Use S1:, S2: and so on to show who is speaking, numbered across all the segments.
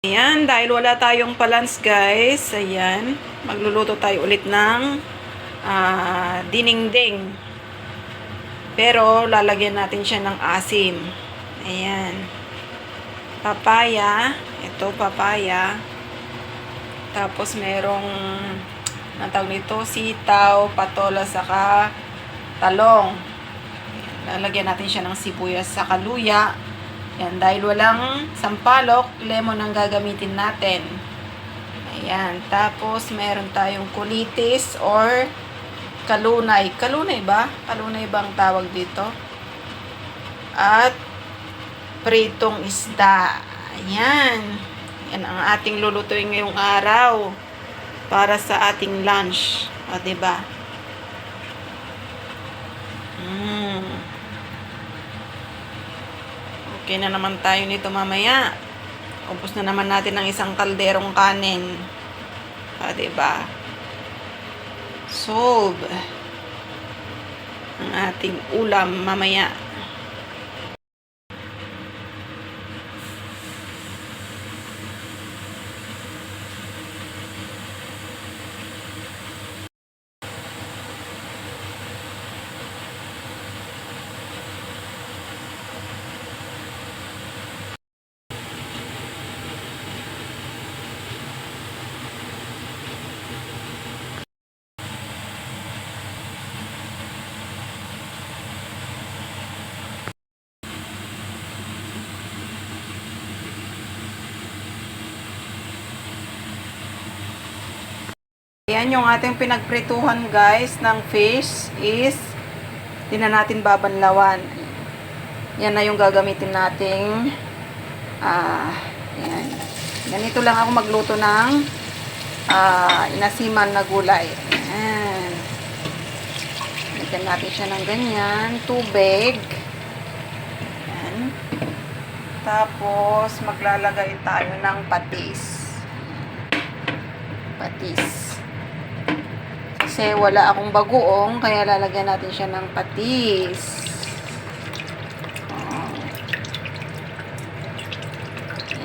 S1: Ayan, dahil wala tayong palans guys, ayan, magluluto tayo ulit ng dinengdeng. Pero lalagyan natin siya ng asim. Ayan. Papaya, ito papaya. Tapos merong natawag nito, sitaw, patola, saka talong. Ayan, lalagyan natin siya ng sibuyas sa luya. Yan, dahil walang sampalok, lemon ang gagamitin natin. Ayan, tapos meron tayong kulitis or kalunay. Kalunay ba? Kalunay ba ang tawag dito? At pritong isda. Ayan. Yan ang ating lulutuin ngayong araw para sa ating lunch. O, diba? Okay na naman tayo nito mamaya. Ubos na naman natin ng isang kalderong kanin. Diba? Solve ang ating ulam mamaya. Ayan, yung ating pinagprituhan guys ng fish is di na natin babanlawan. Yan na yung gagamitin nating ayan. Ganito lang ako magluto ng inasiman na gulay. Ayan. Lagyan natin siya ng ganyan, tubig. Ayan. Tapos maglalagay tayo ng patis. Patis. Kasi wala akong bagoong, kaya lalagyan natin siya ng patis.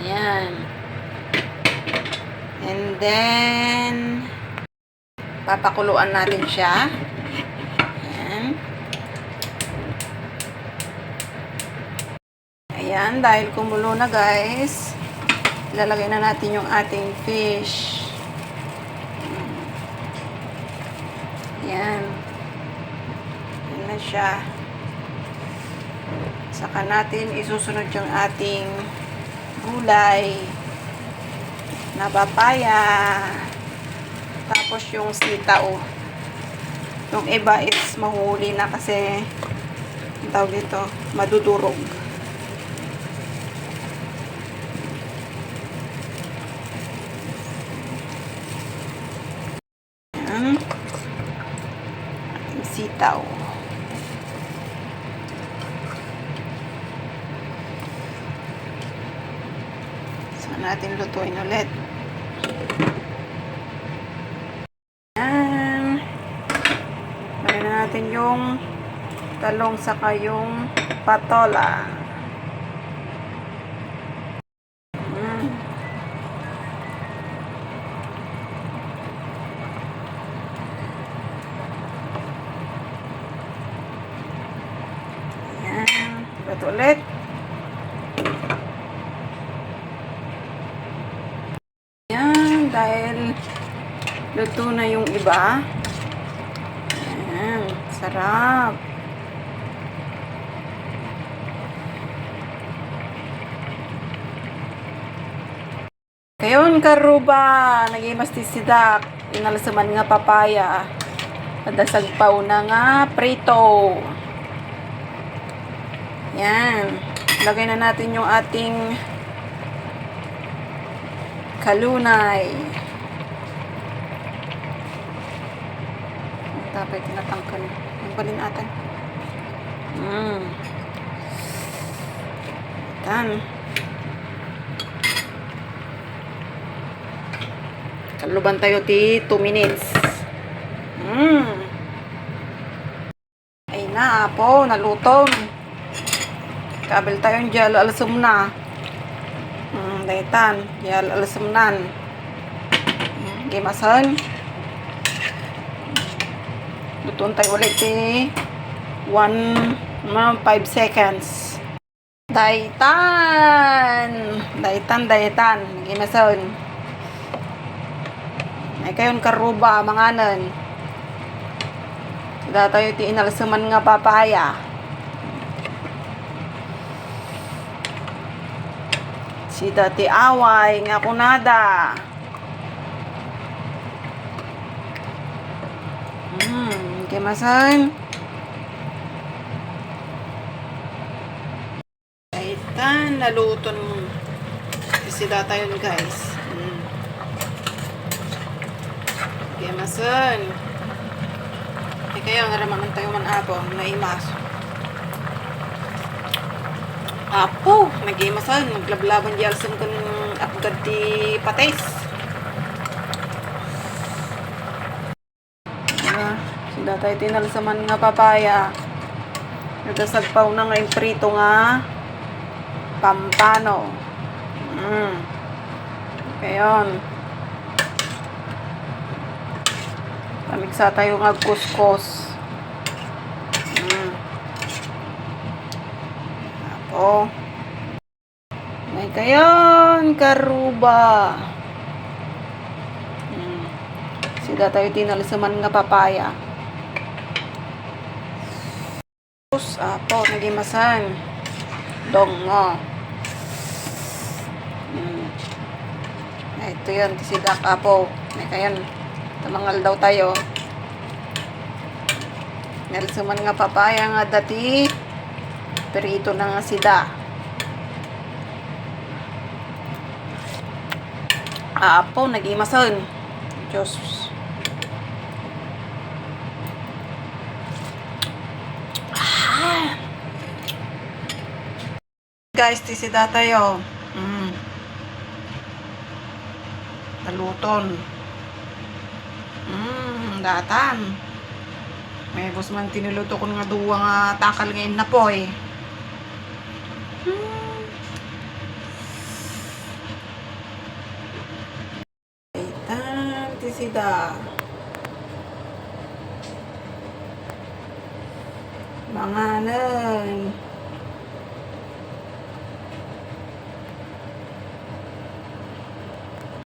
S1: Ayan. And then, papakuluan natin siya. Ayan. Ayan, dahil kumulo na guys, ilalagay na natin yung ating fish. Ayan. Ayan na siya. Saka natin isusunod yung ating gulay na papaya. Tapos yung sitaw. Yung iba is mahuli na kasi ang tawag dito, madudurog. Ayan. Sitaw. Saan natin lutuin ulit. Ayan. Lagyan na natin yung talong saka yung patola. Ito ulit. Ayan, dahil luto na yung iba. Ayan, sarap. Kayon karuba, nagimastisida, inalasaman nga papaya. Padasagpaw na nga prito. Yan. Lagay na natin yung ating kalunay. Tapos tinatangkan. Ang balin natin. Yan. Kaluban tayo 2 minutes. Ay na po, nalutom. Kabel tayong jalo, alasum na. Daytan. Yal alasumnan. Gimasan. Lutuan tayo ulit 5 seconds. Daytan. Gimasan. Ay kayon karuba manganan. Sida tayo ti inalasuman nga papaya. Sida ti away nga kunada. Kimasan. Daytan naluton sida tayo guys. Kimasan. Kayo naraman tayo man apo na imas. Apo, nag-imasan, naglablaban di alsam kan apgad ti pates. Sida tayo tinalsaman nga papaya. Nagasagpaw na nga yung prito nga pampano. Kayon. Pamiksa tayo nga kuskus. Apo. May kayon karuba. Sida tayo tinalsaman nga papaya. Apo, nagimasan. Dongo. Ito yun, tisidak apo. May kayon. Tamangal daw tayo. Nalsuman nga papaya nga dati. Perito na nga sida. Apo, nagimasan. Diyos. Guys, tisida tayo. Naluton. Datan. May gusman tinuluto ko nga duwa nga takal ngayon na po eh. Daytan, tisida. Manganan.